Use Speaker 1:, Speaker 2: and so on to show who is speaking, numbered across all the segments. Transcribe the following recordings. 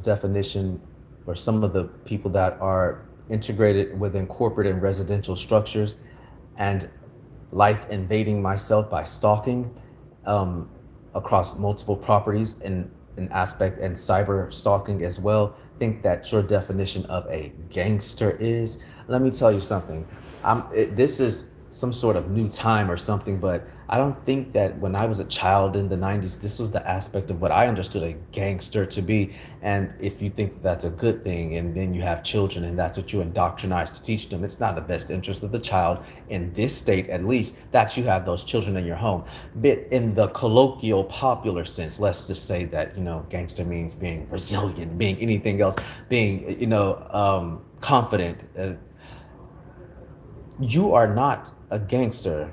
Speaker 1: definition, or some of the people that are integrated within corporate and residential structures, and life invading myself by stalking um, across multiple properties and an aspect, and cyber stalking as well, think that your definition of a gangster is. Let me tell you something. This is some sort of new time or something, but I don't think that when I was a child in the 90s, this was the aspect of what I understood a gangster to be. And if you think that that's a good thing, and then you have children and that's what you indoctrinize to teach them, it's not the best interest of the child in this state, at least, that you have those children in your home. But in the colloquial, popular sense, let's just say that, gangster means being resilient, being anything else, being, confident. You are not a gangster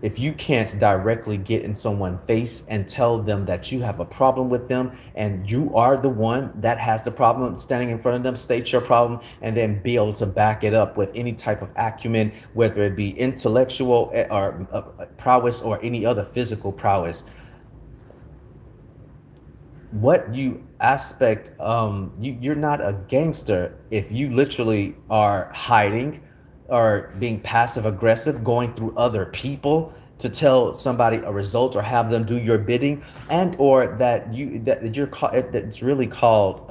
Speaker 1: if you can't directly get in someone's face and tell them that you have a problem with them, and you are the one that has the problem, standing in front of them, state your problem, and then be able to back it up with any type of acumen, whether it be intellectual or prowess or any other physical prowess. What you aspect, you're not a gangster if you literally are hiding or being passive aggressive, going through other people to tell somebody a result or have them do your bidding, and or that you're called, that's really called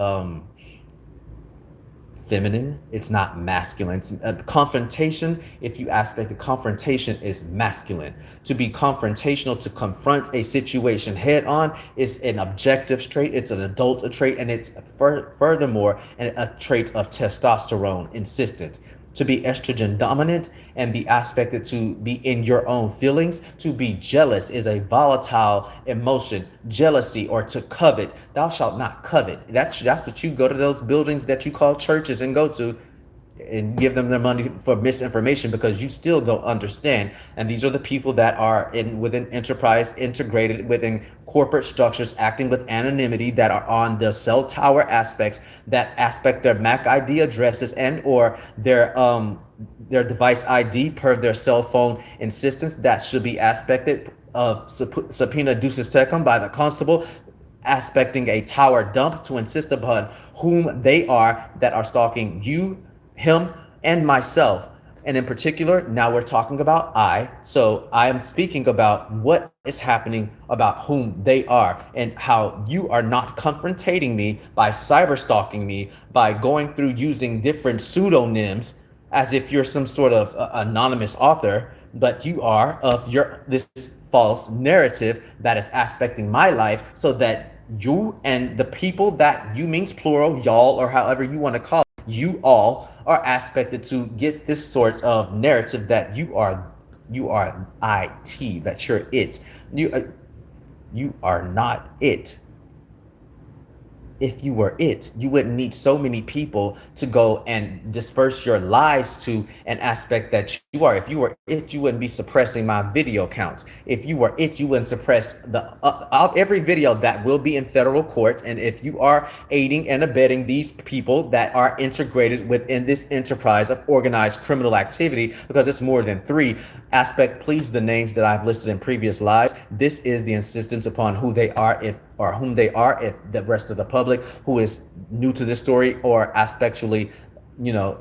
Speaker 1: feminine. It's not masculine. It's, confrontation, if you aspect the confrontation, is masculine. To be confrontational, to confront a situation head on, is an objective trait. It's an adult trait, and it's furthermore a trait of testosterone insistent. To be estrogen dominant and be aspected to be in your own feelings. To be jealous is a volatile emotion. Jealousy, or to covet. Thou shalt not covet. That's what you go to those buildings that you call churches and go to and give them their money for misinformation, because you still don't understand. And these are the people that are within enterprise, integrated within corporate structures, acting with anonymity, that are on the cell tower aspects, that aspect their MAC ID addresses and or their device ID per their cell phone insistence. That should be aspected of subpoena ducis tecum by the constable, aspecting a tower dump to insist upon whom they are that are stalking you, him, and myself. And in particular, now we're talking about so I am speaking about what is happening, about whom they are, and how you are not confrontating me by cyber stalking me, by going through using different pseudonyms as if you're some sort of anonymous author, but you are of this false narrative that is aspecting my life, so that you and the people that you, means plural, y'all, or however you want to call it, you all are aspected to get this sort of narrative that you are it, that you're it. You are not it. If you were it, you wouldn't need so many people to go and disperse your lies to an aspect that you are. If you were it, you wouldn't be suppressing my video counts. If you were it, you wouldn't suppress every video that will be in federal court. And if you are aiding and abetting these people that are integrated within this enterprise of organized criminal activity, because it's more than three aspect, please, the names that I've listed in previous lives, this is the insistence upon who they are, if the rest of the public who is new to this story or aspectually,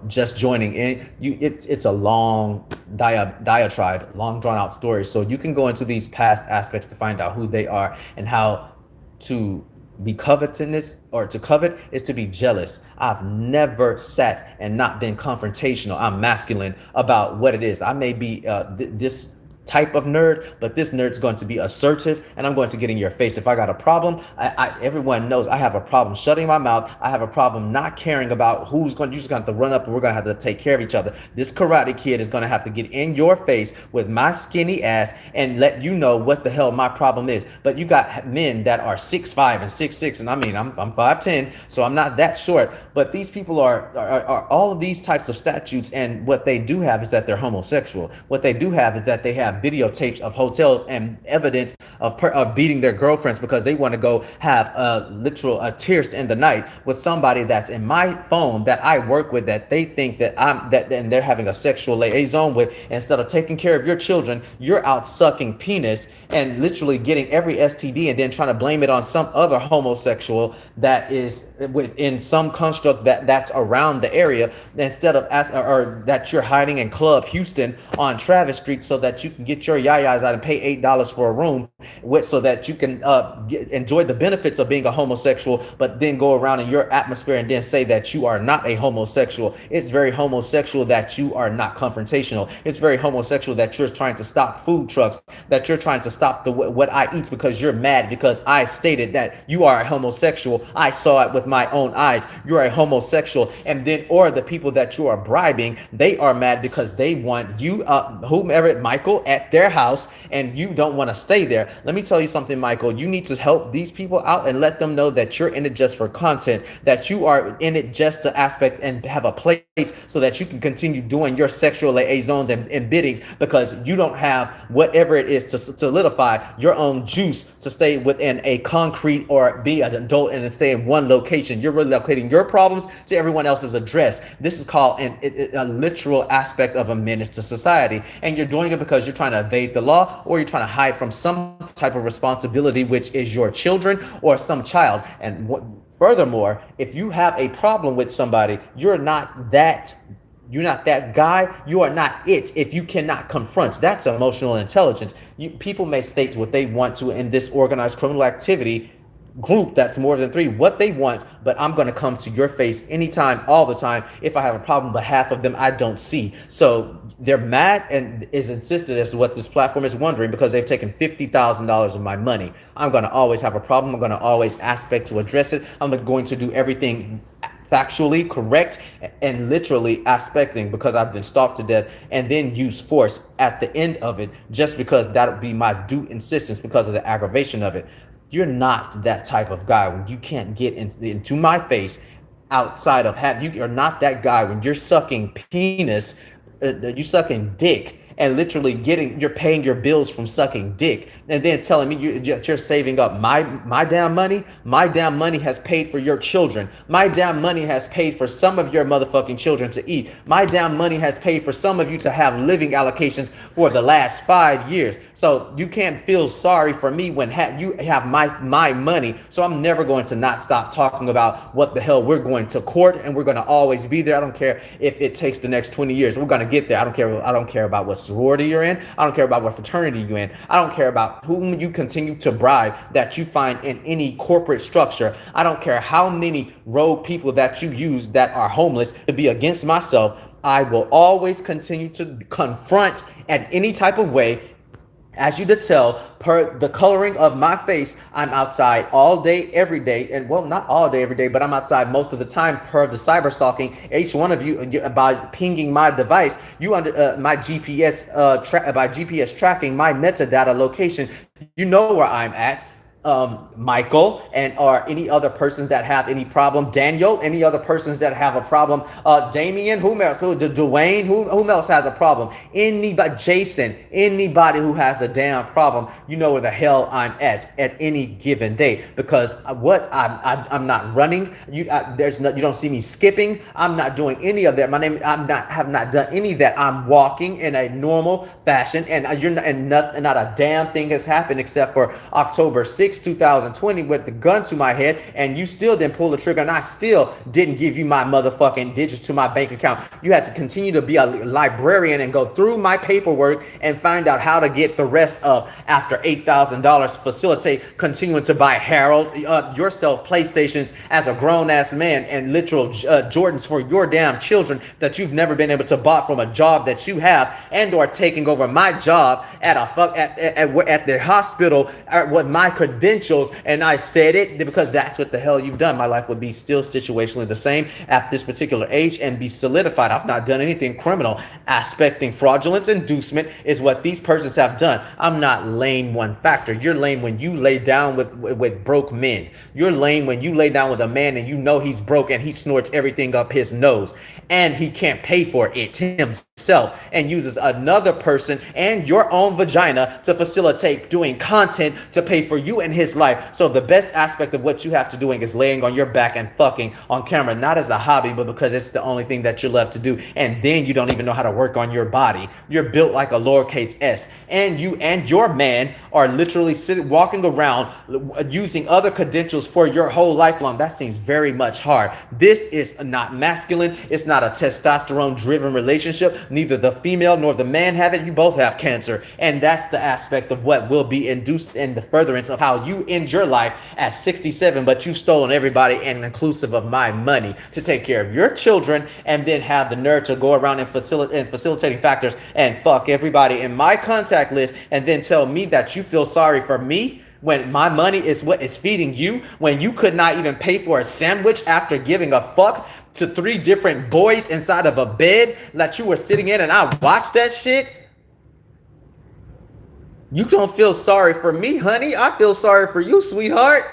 Speaker 1: just joining in, it's a long diatribe, long drawn out story. So you can go into these past aspects to find out who they are, and how to be covetousness, or to covet is to be jealous. I've never sat and not been confrontational. I'm masculine about what it is. I may be this type of nerd, but this nerd's going to be assertive, and I'm going to get in your face. If I got a problem, everyone knows I have a problem shutting my mouth. I have a problem not caring about who's going. You're just going to have to run up, and we're going to have to take care of each other. This Karate Kid is going to have to get in your face with my skinny ass and let you know what the hell my problem is. But you got men that are 6'5" and 6'6", and I mean I'm 5'10", so I'm not that short. But these people are all of these types of statutes, and what they do have is that they're homosexual. What they do have is that they have have videotapes of hotels and evidence of beating their girlfriends because they want to go have a literal tears in the night with somebody that's in my phone that I work with, that they think that and they're having a sexual liaison with. Instead of taking care of your children, you're out sucking penis and literally getting every STD and then trying to blame it on some other homosexual that is within some construct that's around the area, instead of or that you're hiding in Club Houston on Travis Street so that you can get your yayas out and pay $8 for a room so that you can enjoy the benefits of being a homosexual, but then go around in your atmosphere and then say that you are not a homosexual. It's very homosexual that you are not confrontational. It's very homosexual that you're trying to stop food trucks, that you're trying to stop what I eat because you're mad because I stated that you are a homosexual. I saw it with my own eyes. You're a homosexual. And then, or the people that you are bribing, they are mad because they want you, whomever, Michael, at their house, and you don't want to stay there. Let me tell you something, Michael. You need to help these people out and let them know that you're in it just for content, that you are in it just to aspect and have a place so that you can continue doing your sexual liaisons and biddings, because you don't have whatever it is to solidify your own juice to stay within a concrete or be an adult and stay in one location. You're relocating your problems to everyone else's address. This is called a literal aspect of a menace to society, and you're doing it because you're trying to evade the law, or you're trying to hide from some type of responsibility, which is your children or some child. And furthermore, if you have a problem with somebody, you're not that guy. You are not it if you cannot confront. That's emotional intelligence. People may state what they want to in this organized criminal activity group that's more than three, what they want, but I'm going to come to your face anytime, all the time, if I have a problem. But half of them I don't see. So they're mad and is insistent as to what this platform is wondering, because they've taken $50,000 of my money. I'm going to always have a problem. I'm going to always aspect to address it. I'm going to do everything factually correct and literally aspecting, because I've been stalked to death, and then use force at the end of it, just because that would be my due insistence because of the aggravation of it. You're not that type of guy when you can't get into my face outside of you're not that guy when you're sucking penis, you sucking dick, and literally you're paying your bills from sucking dick, and then telling me you're saving up my damn money. My damn money has paid for your children. My damn money has paid for some of your motherfucking children to eat. My damn money has paid for some of you to have living allocations for the last 5 years. So you can't feel sorry for me when you have my money. So I'm never going to not stop talking about what the hell we're going to court, and we're going to always be there. I don't care if it takes the next 20 years. We're going to get there. I don't care about what sorority you're in. I don't care about what fraternity you're in. I don't care about whom you continue to bribe that you find in any corporate structure. I don't care how many rogue people that you use that are homeless to be against myself. I will always continue to confront at any type of way. As you did tell, per the coloring of my face, I'm outside all day, every day. And well, not all day, every day, but I'm outside most of the time per the cyber stalking. Each one of you, by pinging my device, you under my GPS, by GPS tracking my metadata location, you know where I'm at. Michael, and or any other persons that have any problem, Daniel, any other persons that have a problem, Damien, whom else, Dwayne, whom else has a problem, anybody, Jason, anybody who has a damn problem, you know where the hell I'm at any given day, because I'm not running, you don't see me skipping, I'm not doing any of that. Have not done any of that. I'm walking in a normal fashion, and not a damn thing has happened except for October 6th, 2020, with the gun to my head, and you still didn't pull the trigger, and I still didn't give you my motherfucking digits to my bank account. You had to continue to be a librarian and go through my paperwork and find out how to get the rest of, after $8,000, facilitate continuing to buy Harold yourself PlayStations as a grown-ass man, and literal Jordans for your damn children that you've never been able to buy from a job that you have, and or taking over my job at the hospital with my credentials credentials and I said it because that's what the hell you've done, my life would be still situationally the same at this particular age and be solidified. I've not done anything criminal. Aspecting fraudulent inducement is what these persons have done. I'm not lame one factor. You're lame when you lay down with broke men. You're lame when you lay down with a man and you know he's broke and he snorts everything up his nose and he can't pay for it himself and uses another person and your own vagina to facilitate doing content to pay for you and his life. So the best aspect of what you have to doing is laying on your back and fucking on camera, not as a hobby, but because it's the only thing that you love to do. And then you don't even know how to work on your body. You're built like a lowercase s, and you and your man are literally walking around using other credentials for your whole life long. That seems very much hard. This is not masculine. It's not a testosterone driven relationship. Neither the female nor the man have it. You both have cancer. And that's the aspect of what will be induced in the furtherance of how you end your life at 67, but you've stolen everybody and inclusive of my money to take care of your children, and then have the nerve to go around and facilitating factors and fuck everybody in my contact list, and then tell me that you feel sorry for me when my money is what is feeding you, when you could not even pay for a sandwich after giving a fuck to 3 different boys inside of a bed that you were sitting in and I watched that shit. You don't feel sorry for me, honey. I feel sorry for you, sweetheart.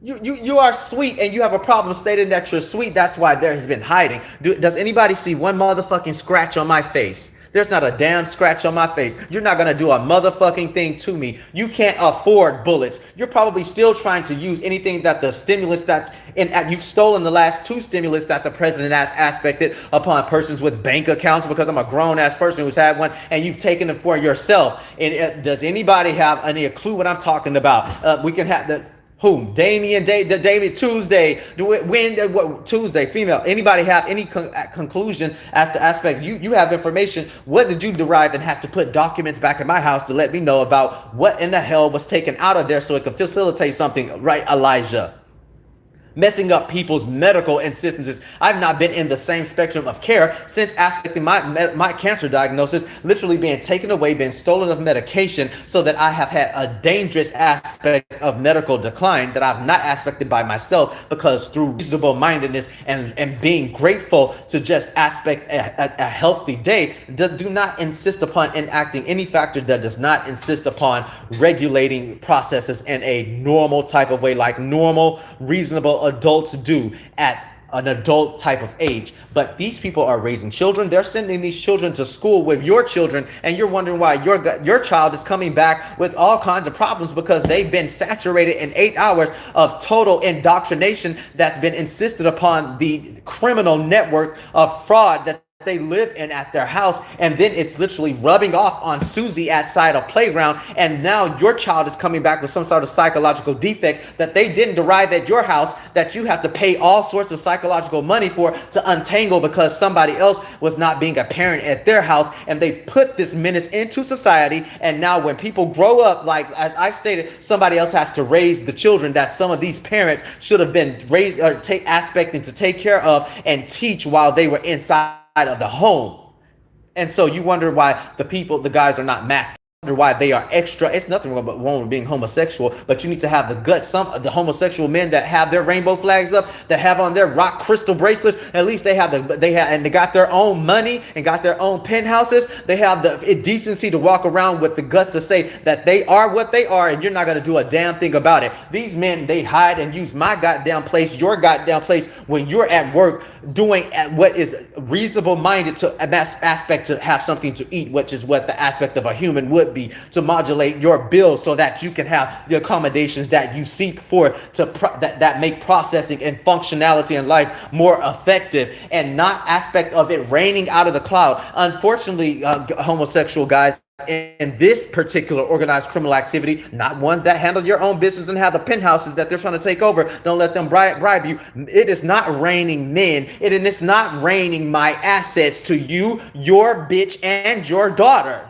Speaker 1: You are sweet and you have a problem stating that you're sweet. That's why there has been hiding. Does anybody see one motherfucking scratch on my face? There's not a damn scratch on my face. You're not gonna do a motherfucking thing to me. You can't afford bullets. You're probably still trying to use anything that the stimulus that's in. You've stolen the last 2 stimulus that the president has aspected upon persons with bank accounts, because I'm a grown ass person who's had one, and you've taken them for yourself. And does anybody have any clue what I'm talking about? We can have the. Whom? Damien Tuesday. Tuesday, female. Anybody have any conclusion as to aspect? You have information. What did you derive and have to put documents back in my house to let me know about what in the hell was taken out of there so it could facilitate something, right, Elijah? Messing up people's medical insistences. I've not been in the same spectrum of care since aspecting my cancer diagnosis, literally being taken away, being stolen of medication, so that I have had a dangerous aspect of medical decline that I've not aspected by myself, because through reasonable mindedness and being grateful to just aspect a healthy day, do not insist upon enacting any factor that does not insist upon regulating processes in a normal type of way, like normal, reasonable adults do at an adult type of age. But these people are raising children. They're sending these children to school with your children, and you're wondering why your child is coming back with all kinds of problems, because they've been saturated in 8 hours of total indoctrination that's been insisted upon the criminal network of fraud that they live in at their house. And then it's literally rubbing off on Susie outside of playground, and now your child is coming back with some sort of psychological defect that they didn't derive at your house, that you have to pay all sorts of psychological money for to untangle, because somebody else was not being a parent at their house, and they put this menace into society. And now when people grow up, like as I stated, somebody else has to raise the children that some of these parents should have been raised or aspecting to take care of and teach while they were inside of the home. And so you wonder why the guys are not masculine. Wonder why they are extra. It's nothing wrong with being homosexual, but you need to have the guts. Some of the homosexual men that have their rainbow flags up, that have on their rock crystal bracelets, at least they got their own money and got their own penthouses. They have the decency to walk around with the guts to say that they are what they are, and you're not going to do a damn thing about it. These men, they hide and use my goddamn place, your goddamn place, when you're at work doing what is reasonable minded to aspect to have something to eat, which is what the aspect of a human would be, to modulate your bills so that you can have the accommodations that you seek for, that make processing and functionality in life more effective, and not aspect of it raining out of the cloud. Unfortunately, homosexual guys in this particular organized criminal activity, not ones that handle your own business and have the penthouses that they're trying to take over, don't let them bribe you. It is not raining men. And it's not raining my assets to you, your bitch, and your daughter.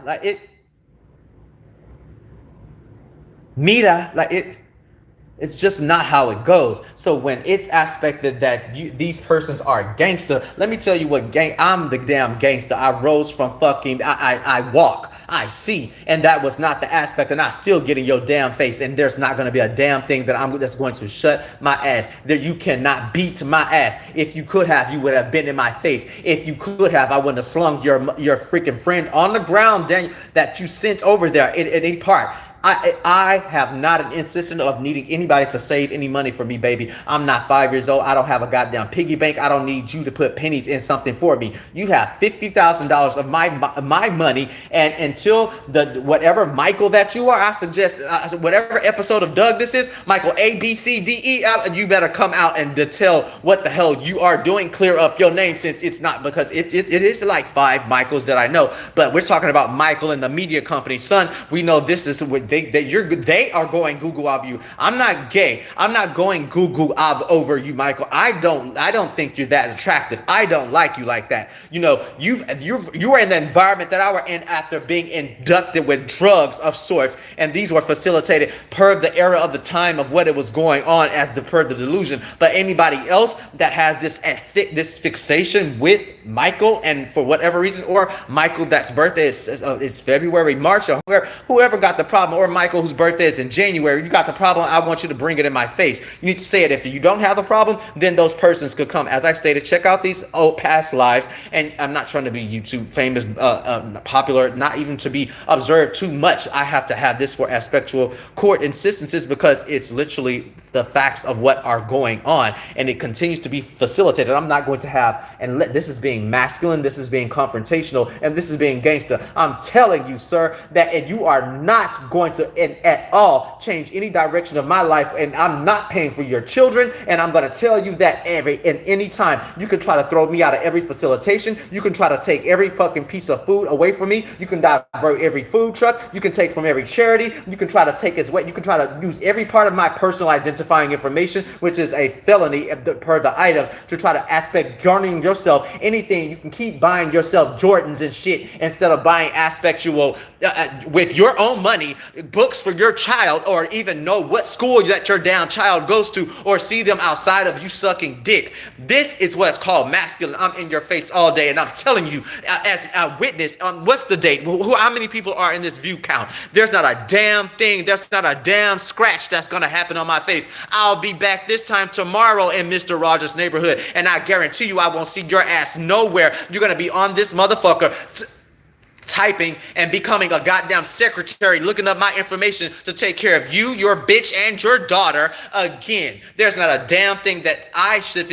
Speaker 1: It's just not how it goes. So when it's aspected that these persons are gangster, let me tell you what I'm the damn gangster. I rose from fucking, I walk. I see. And that was not the aspect, and I still get in your damn face. And there's not going to be a damn thing that's going to shut my ass. That you cannot beat my ass. If you could have, you would have been in my face. If you could have, I wouldn't have slung your freaking friend on the ground, Daniel, that you sent over there in any part. I have not an insistence of needing anybody to save any money for me, baby. I'm not 5 years old. I don't have a goddamn piggy bank. I don't need you to put pennies in something for me. You have $50,000 of my money, and until the whatever Michael that you are, I suggest whatever episode of Doug this is, Michael A B C D E F, you better come out and tell what the hell you are doing. Clear up your name, since it's not, because it is like 5 Michaels that I know, but we're talking about Michael and the media company. Son, we know this is what they are going Google of you. I'm not gay. I'm not going Google over you, Michael. I don't think you're that attractive. I don't like you like that. You know, you were in the environment that I were in after being inducted with drugs of sorts, and these were facilitated per the era of the time of what it was going on per the delusion. But anybody else that has this fixation with Michael, and for whatever reason, or Michael that's birthday is February, March, or whoever got the problem, or Michael whose birthday is in January, you got the problem, I want you to bring it in my face. You need to say it. If you don't have the problem, then those persons could come. As I stated, check out these old past lives, and I'm not trying to be YouTube famous, popular, not even to be observed too much. I have to have this for aspectual court insistences, because it's literally the facts of what are going on, and it continues to be facilitated. I'm not going to have, and this is being masculine, this is being confrontational, and this is being gangster. I'm telling you, sir, that you are not going to at all change any direction of my life, and I'm not paying for your children. And I'm going to tell you that any time you can try to throw me out of every facilitation, you can try to take every fucking piece of food away from me, you can divert every food truck, you can take from every charity, you can try to take his weight, you can try to use every part of my personal identifying information, which is a felony per the items, to try to aspect garnering yourself anything. You can keep buying yourself Jordans and shit instead of buying aspectual with your own money books for your child, or even know what school that your damn child goes to, or see them outside of you sucking dick. This is what's called masculine. I'm in your face all day, and I'm telling you as a witness on what's the date, how many people are in this view count. There's not a damn thing, there's not a damn scratch that's gonna happen on my face. I'll be back this time tomorrow in Mr. Rogers' neighborhood, and I guarantee you I won't see your ass nowhere. You're gonna be on this motherfucker typing and becoming a goddamn secretary, looking up my information to take care of you, your bitch, and your daughter again. There's not a damn thing that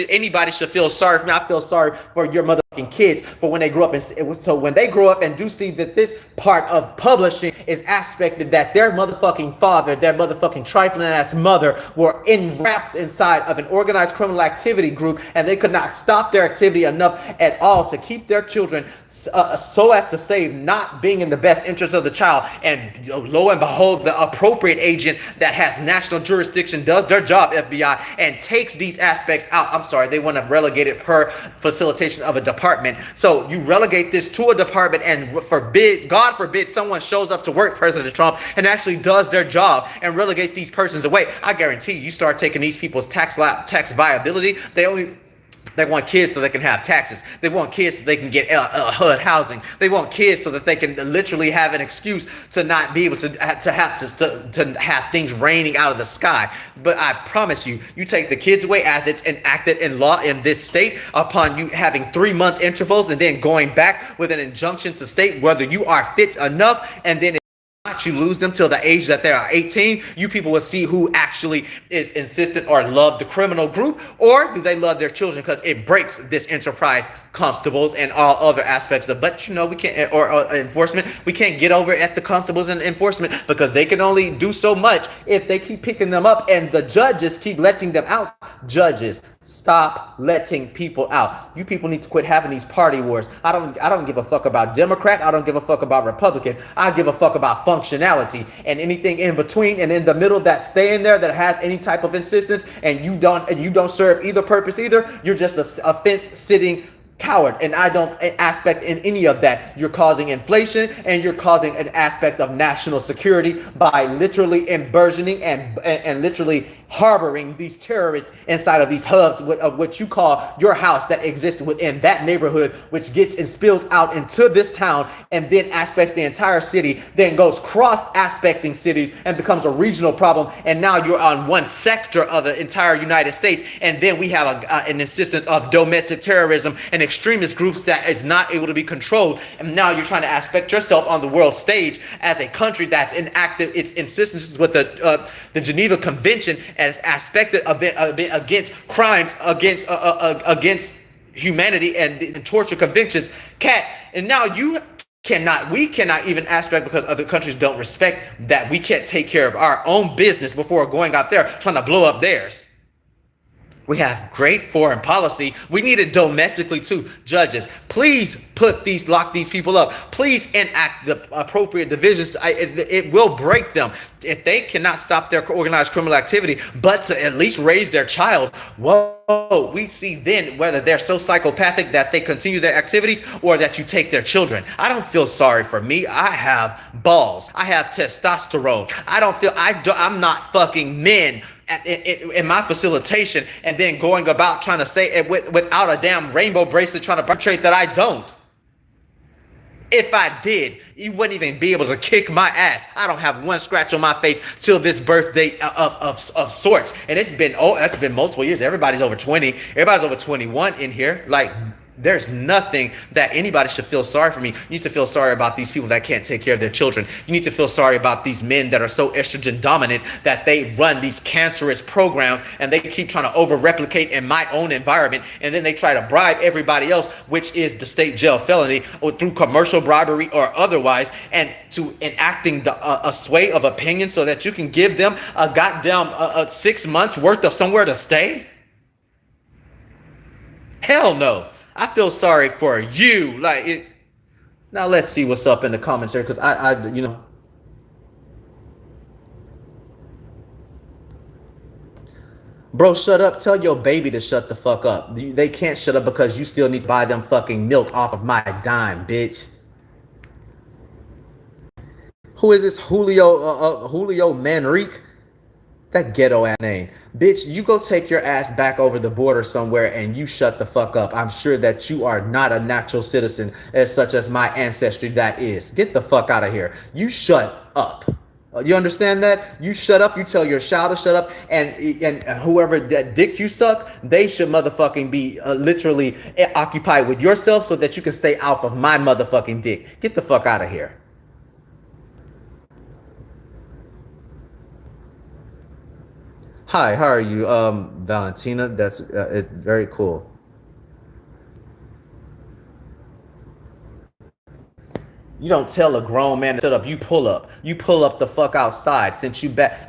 Speaker 1: anybody should feel sorry for me. I feel sorry for your motherfucking kids for when they grow up, and so when they grow up and do see that this part of publishing is aspected that their motherfucking father, their motherfucking trifling ass mother were enwrapped inside of an organized criminal activity group, and they could not stop their activity enough at all to keep their children so as to save not being in the best interest of the child. And lo and behold, the appropriate agent that has national jurisdiction does their job, FBI, and takes these aspects out. I'm sorry, they want to relegate it per facilitation of a department. So you relegate this to a department, and God forbid someone shows up to work, President Trump, and actually does their job and relegates these persons away. I guarantee you start taking these people's tax viability. They want kids so they can have taxes. They want kids so they can get HUD housing. They want kids so that they can literally have an excuse to not be able to have things raining out of the sky. But I promise you, you take the kids away as it's enacted in law in this state, upon you having 3-month intervals and then going back with an injunction to state whether you are fit enough, and then you lose them till the age that they are 18. You people will see who actually is insistent or love the criminal group, or do they love their children, because it breaks this enterprise constables and all other aspects of, but you know, we can't, or enforcement, we can't get over at the constables and enforcement, because they can only do so much if they keep picking them up and the judges keep letting them out. Judges, stop letting people out. You people need to quit having these party wars. I don't give a fuck about Democrat. I don't give a fuck about Republican. I give a fuck about functionality, and anything in between and in the middle that's staying there that has any type of insistence, and you don't serve either purpose either. You're just a fence sitting coward, and I don't aspect in any of that. You're causing inflation, and you're causing an aspect of national security by literally burgeoning and literally harboring these terrorists inside of these hubs of what you call your house that exists within that neighborhood, which gets and spills out into this town and then aspects the entire city, then goes cross aspecting cities and becomes a regional problem. And now you're on one sector of the entire United States. And then we have an insistence of domestic terrorism and extremist groups that is not able to be controlled. And now you're trying to aspect yourself on the world stage as a country that's enacted its insistence with the Geneva Convention as aspected of it against crimes against humanity and torture convictions, cat. And now we cannot even aspect, because other countries don't respect that we can't take care of our own business before going out there trying to blow up theirs. We have great foreign policy. We need it domestically too. Judges, please lock these people up. Please enact the appropriate divisions. It will break them. If they cannot stop their organized criminal activity, but to at least raise their child, whoa, we see then whether they're so psychopathic that they continue their activities or that you take their children. I don't feel sorry for me. I have balls. I have testosterone. I'm not fucking men in my facilitation and then going about trying to say it without a damn rainbow bracelet, trying to portray that I don't. If I did, you wouldn't even be able to kick my ass. I don't have one scratch on my face till this birthday of sorts. And that's been multiple years. Everybody's over 20. Everybody's over 21 in here. Like, there's nothing that anybody should feel sorry for me. You need to feel sorry about these people that can't take care of their children. You need to feel sorry about these men that are so estrogen dominant that they run these cancerous programs and they keep trying to over replicate in my own environment. And then they try to bribe everybody else, which is the state jail felony, or through commercial bribery or otherwise, and to enacting a sway of opinion so that you can give them a goddamn 6 months worth of somewhere to stay. Hell no. I feel sorry for you. Now let's see what's up in the comments here, because bro, shut up. Tell your baby to shut the fuck up. They can't shut up because you still need to buy them fucking milk off of my dime, bitch. Who is this Julio Manrique? That ghetto ass name. Bitch, you go take your ass back over the border somewhere and you shut the fuck up. I'm sure that you are not a natural citizen as such as my ancestry that is. Get the fuck out of here. You shut up. You understand that? You shut up. You tell your child to shut up, and whoever that dick you suck, they should motherfucking be literally occupied with yourself so that you can stay off of my motherfucking dick. Get the fuck out of here. Hi, how are you, Valentina? That's very cool. You don't tell a grown man to shut up. You pull up. You pull up the fuck outside. Since you back,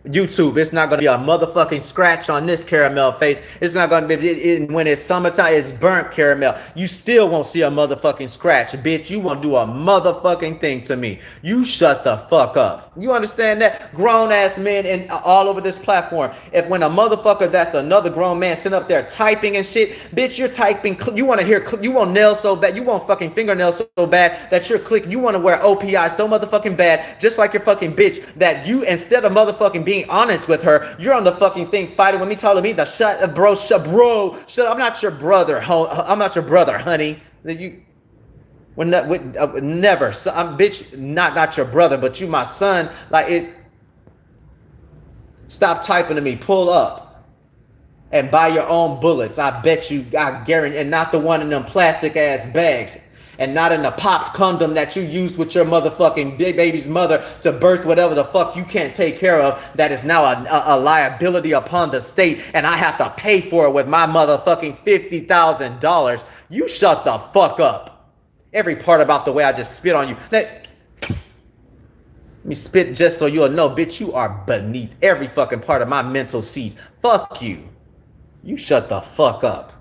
Speaker 1: YouTube, it's not gonna be a motherfucking scratch on this caramel face. It's not gonna be when it's summertime. It's burnt caramel. You still won't see a motherfucking scratch, bitch. You won't do a motherfucking thing to me. You shut the fuck up. You understand that? Grown ass men and all over this platform. If when a motherfucker that's another grown man sitting up there typing and shit, bitch, you're typing. You want to hear? You want nails so bad. You want fucking fingernails so bad that you're clicking. You want to wear OPI so motherfucking bad, just like your fucking bitch. That you, instead of motherfucking being honest with her, you're on the fucking thing fighting with me, telling me to shut up, bro. Shut. I'm not your brother. I'm not your brother, honey. Never. So, I'm bitch. Not your brother, but you my son. Stop typing to me. Pull up and buy your own bullets. I bet you. I guarantee, and not the one in them plastic ass bags. And not in the popped condom that you used with your motherfucking big baby's mother to birth whatever the fuck you can't take care of. That is now a liability upon the state, and I have to pay for it with my motherfucking $50,000. You shut the fuck up. Every part about the way I just spit on you. Let me spit just so you'll know, bitch, you are beneath every fucking part of my mental seat. Fuck you. You shut the fuck up.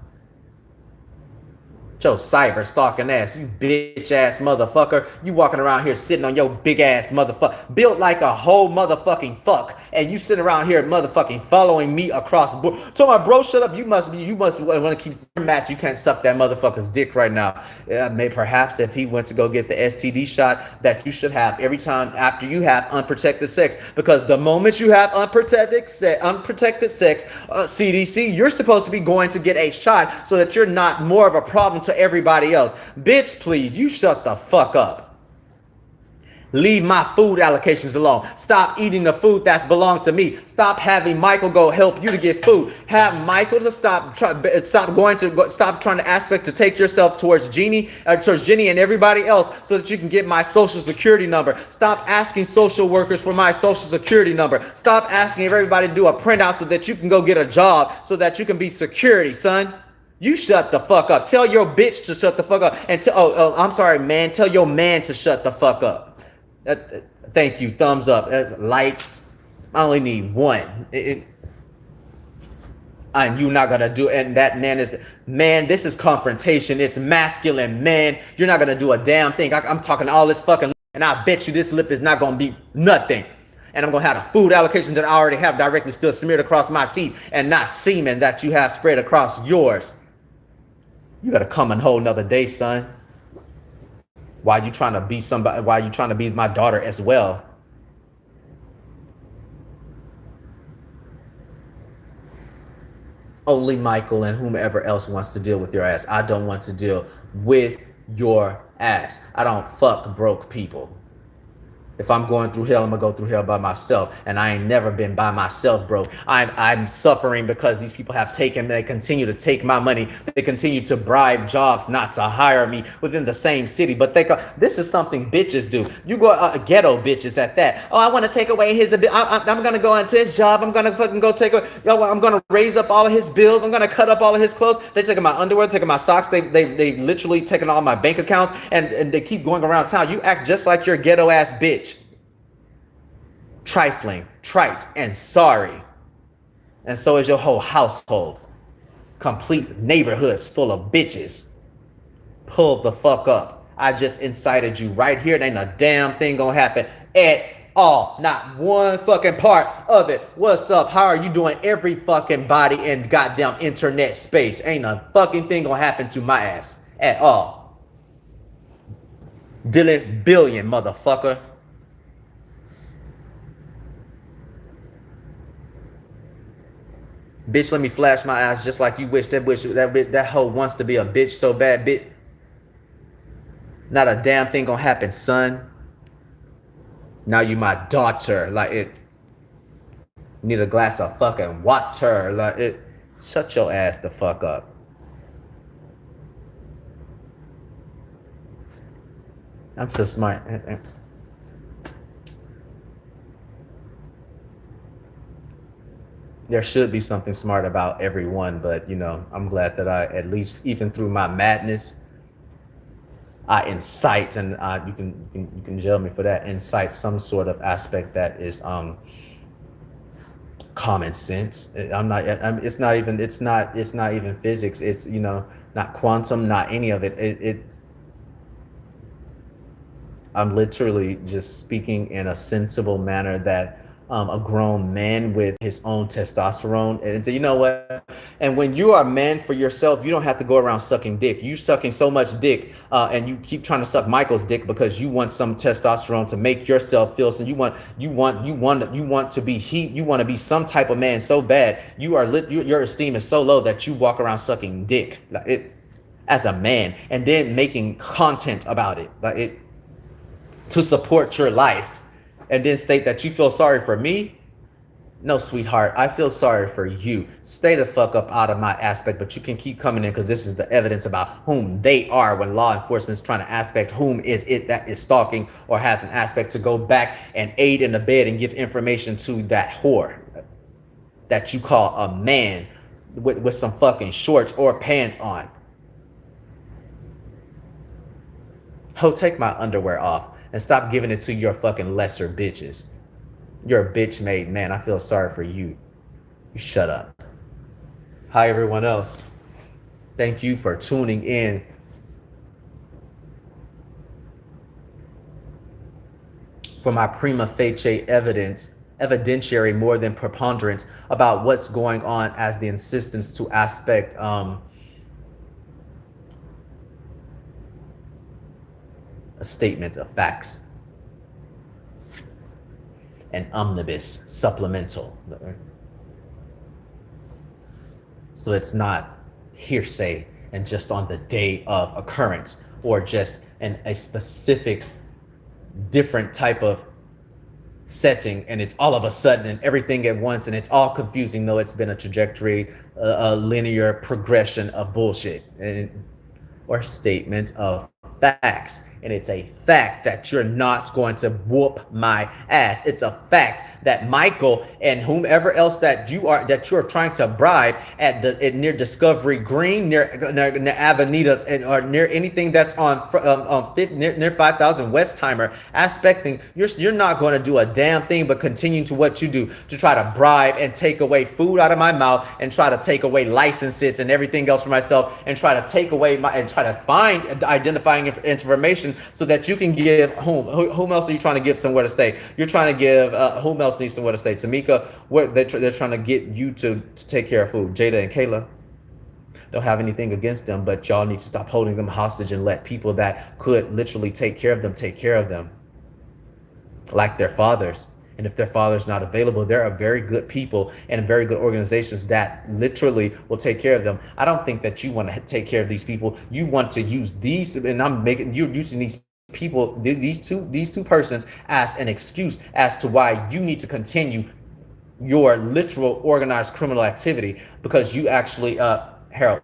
Speaker 1: Your cyber stalking ass, you bitch ass motherfucker. You walking around here sitting on your big ass motherfucker, built like a whole motherfucking fuck, and you sitting around here motherfucking following me across the board. So my bro, shut up. You must want to keep your match. You can't suck that motherfucker's dick right now. May perhaps if he went to go get the STD shot that you should have every time after you have unprotected sex, because the moment you have unprotected sex, CDC, you're supposed to be going to get a shot so that you're not more of a problem to everybody else. Bitch, please, you shut the fuck up. Leave my food allocations alone. Stop eating the food that's belonged to me. Stop having Michael go help you to get food. Have Michael to stop trying to aspect to take yourself towards Jenny and everybody else so that you can get my social security number. Stop asking social workers for my social security number. Stop asking everybody to do a printout so that you can go get a job so that you can be security, son. You shut the fuck up. Tell your bitch to shut the fuck up. And I'm sorry, man. Tell your man to shut the fuck up. Thank you. Thumbs up. Likes. I only need one. And you're not gonna do. And that man. This is confrontation. It's masculine, man. You're not gonna do a damn thing. I'm talking all this fucking, and I bet you this lip is not gonna be nothing. And I'm gonna have the food allocation that I already have directly still smeared across my teeth, and not semen that you have spread across yours. You gotta come a whole nother day, son. Why you trying to be somebody? Why you trying to be my daughter as well? Only Michael and whomever else wants to deal with your ass. I don't want to deal with your ass. I don't fuck broke people. If I'm going through hell, I'm gonna go through hell by myself, and I ain't never been by myself, bro. I'm suffering because these people they continue to take my money. They continue to bribe jobs not to hire me within the same city. But this is something bitches do. You go ghetto bitches at that. Oh, I want to take away his. I'm gonna go into his job. I'm gonna fucking go take. I'm gonna raise up all of his bills. I'm gonna cut up all of his clothes. They taking my underwear, taking my socks. They literally taking all my bank accounts, and they keep going around town. You act just like your ghetto ass bitch. Trifling, trite, and sorry. And so is your whole household. Complete neighborhoods full of bitches. Pull the fuck up. I just incited you right here. There ain't a damn thing gonna happen at all. Not one fucking part of it. What's up? How are you doing? Every fucking body in goddamn internet space. Ain't a fucking thing gonna happen to my ass at all. Dylan Billion, motherfucker. Bitch, let me flash my ass just like you wish that hoe wants to be a bitch so bad, bitch. Not a damn thing gonna happen, son. Now you my daughter. Like it. Need a glass of fucking water. Like it. Shut your ass the fuck up. I'm so smart. There should be something smart about everyone, but I'm glad that I, at least even through my madness, I incite, and you can jail me for that, incite some sort of aspect that is common sense. It's not even physics. It's not quantum, not any of it. I'm literally just speaking in a sensible manner that a grown man with his own testosterone. And so, you know what? And when you are a man for yourself, you don't have to go around sucking dick. You sucking so much dick, and you keep trying to suck Michael's dick because you want some testosterone to make yourself feel. So you want to be heat. You want to be some type of man so bad. Your esteem is so low that you walk around sucking dick as a man, and then making content about it, to support your life. And then state that you feel sorry for me? No, sweetheart, I feel sorry for you. Stay the fuck up out of my aspect, but you can keep coming in because this is the evidence about whom they are when law enforcement is trying to aspect whom is it that is stalking or has an aspect to go back and aid in the bed and give information to that whore that you call a man with some fucking shorts or pants on. Ho, take my underwear off. And stop giving it to your fucking lesser bitches. You're a bitch made man. I feel sorry for you. You shut up. Hi, everyone else. Thank you for tuning in for my prima facie evidentiary more than preponderance about what's going on as the insistence to aspect a statement of facts, an omnibus supplemental. So it's not hearsay and just on the day of occurrence, or just in a specific different type of setting, and it's all of a sudden and everything at once, and it's all confusing. No, it's been a trajectory, a linear progression of bullshit, or statement of facts. And it's a fact that you're not going to whoop my ass. It's a fact that Michael and whomever else that you're trying to bribe at near Discovery Green, near Avenidas, and or near anything that's on near 5000 Westheimer, aspecting, you're not going to do a damn thing but continue to what you do to try to bribe and take away food out of my mouth, and try to take away licenses and everything else for myself, and try to take away and try to find identifying information so that you can give whom else are you trying to give somewhere to stay? You're trying to give whom else needs somewhere to stay? Tamika, what they're trying to get you to take care of food. Jada and Kayla, don't have anything against them, but y'all need to stop holding them hostage and let people that could literally take care of them like their fathers. And if their father's not available, there are very good people and very good organizations that literally will take care of them. I don't think that you want to take care of these people. You want to use these, and you're using these people, these two persons, as an excuse as to why you need to continue your literal organized criminal activity, because you actually, Harold,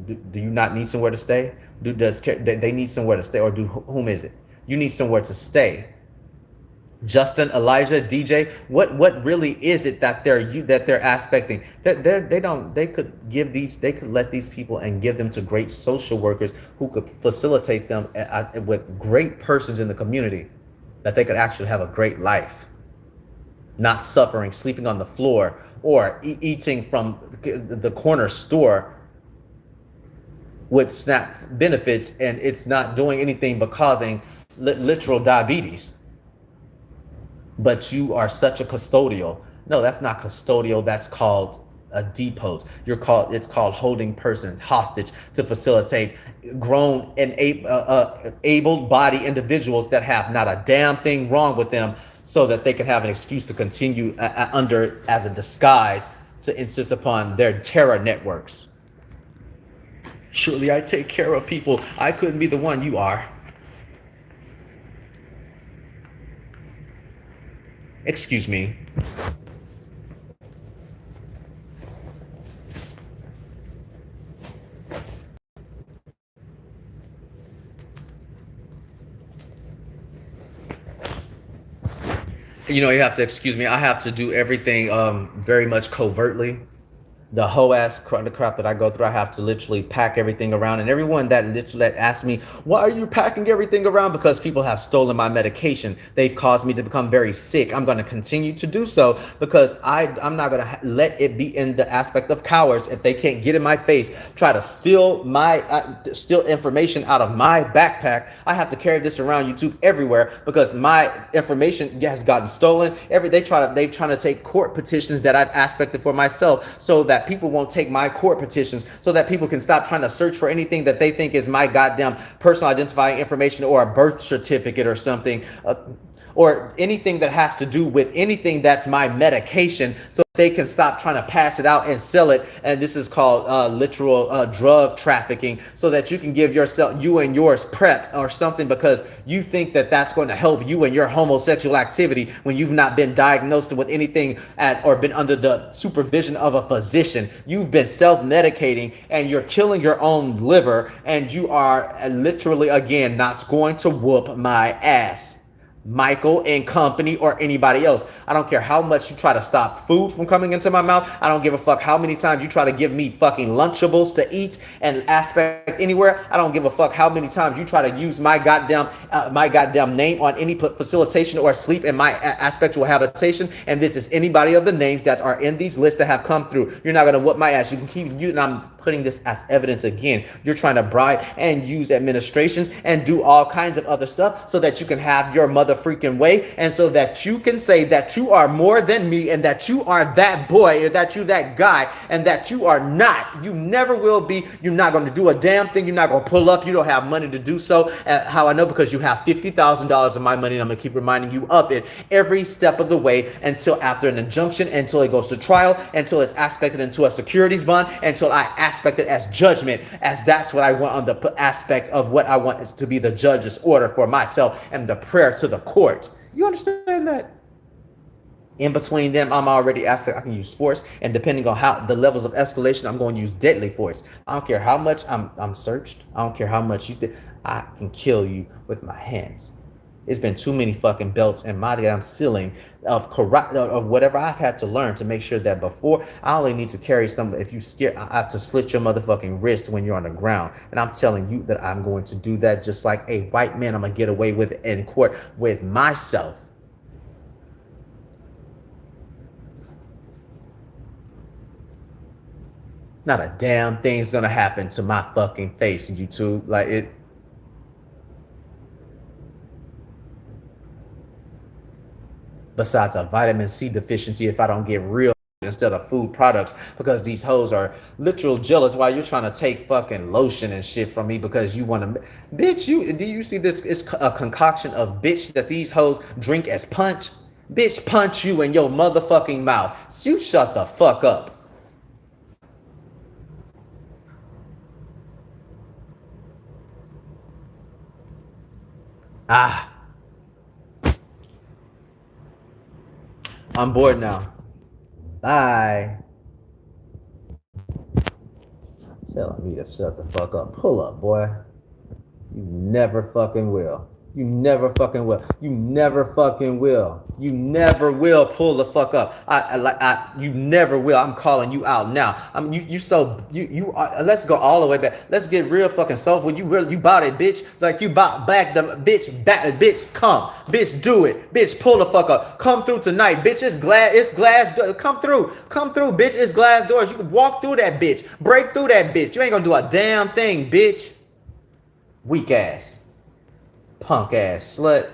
Speaker 1: do you not need somewhere to stay? Does they need somewhere to stay, or whom is it? You need somewhere to stay. Justin, Elijah, DJ, what really is it that they're aspecting? They could let these people and give them to great social workers who could facilitate them with great persons in the community, that they could actually have a great life, not suffering, sleeping on the floor, or eating from the corner store with SNAP benefits, and it's not doing anything but causing literal diabetes. But you are such a custodial. No, that's not custodial. That's called a depot. It's called holding persons hostage to facilitate grown and able-bodied individuals that have not a damn thing wrong with them, so that they can have an excuse to continue as a disguise to insist upon their terror networks. Surely I take care of people. I couldn't be the one. You are. Excuse me. You know, you have to excuse me. I have to do everything very much covertly. The whole the crap that I go through, I have to literally pack everything around. And everyone that asks me, why are you packing everything around? Because people have stolen my medication. They've caused me to become very sick. I'm going to continue to do so, because I'm not going to let it be in the aspect of cowards. If they can't get in my face, try to steal information out of my backpack, I have to carry this around YouTube everywhere, because my information has gotten stolen. They're trying to take court petitions that I've aspected for myself, so that people won't take my court petitions, so that people can stop trying to search for anything that they think is my goddamn personal identifying information, or a birth certificate or something, or anything that has to do with anything that's my medication, so they can stop trying to pass it out and sell it. And this is called literal drug trafficking, so that you can give you and yours PrEP or something, because you think that that's going to help you and your homosexual activity, when you've not been diagnosed with anything or been under the supervision of a physician. You've been self-medicating, and you're killing your own liver, and you are literally, again, not going to whoop my ass. Michael and company, or anybody else. I don't care how much you try to stop food from coming into my mouth. I don't give a fuck how many times you try to give me fucking Lunchables to eat and aspect anywhere. I don't give a fuck how many times you try to use my goddamn name on any facilitation or sleep in my aspectual habitation. And this is anybody of the names that are in these lists that have come through. You're not gonna whoop my ass. You can keep and I'm putting this as evidence again. You're trying to bribe and use administrations and do all kinds of other stuff so that you can have your mother freaking way, and so that you can say that you are more than me, and that you are that boy, or that you that guy, and that you are not. You never will be. You're not going to do a damn thing. You're not going to pull up. You don't have money to do so. How I know? Because you have $50,000 of my money, and I'm going to keep reminding you of it every step of the way until after an injunction, until it goes to trial, until it's aspected into a securities bond, until I aspect it as judgment, as that's what I want on the aspect of what I want is to be the judge's order for myself and the prayer to the court. You understand that? In between them, I'm already aspect. I can use force, and depending on how the levels of escalation, I'm going to use deadly force. I don't care how much I'm searched. I don't care how much you think. I can kill you with my hands. It's been too many fucking belts in my damn ceiling of whatever I've had to learn to make sure that before I only need to carry some. If you scared, I have to slit your motherfucking wrist when you're on the ground. And I'm telling you that I'm going to do that just like a white man. I'm gonna get away with it in court with myself. Not a damn thing's gonna happen to my fucking face, YouTube. Like it. Besides a vitamin C deficiency if I don't get real instead of food products, because these hoes are literal jealous while you're trying to take fucking lotion and shit from me because you want to. Bitch, do you see this? It's a concoction of bitch that these hoes drink as punch. Bitch, punch you in your motherfucking mouth. So you shut the fuck up. Ah, I'm bored now. Bye. Telling me to shut the fuck up. Pull up, boy. You never fucking will. You never fucking will. You never fucking will. You never will pull the fuck up. You never will. I'm calling you out now. Let's go all the way back. Let's get real fucking soulful. You bought it, bitch. Like you bought back the bitch. Back, bitch. Come, bitch. Do it, bitch. Pull the fuck up. Come through tonight, bitch. It's glass. Come through, bitch. It's glass doors. You can walk through that bitch. Break through that bitch. You ain't gonna do a damn thing, bitch. Weak ass. Punk ass slut.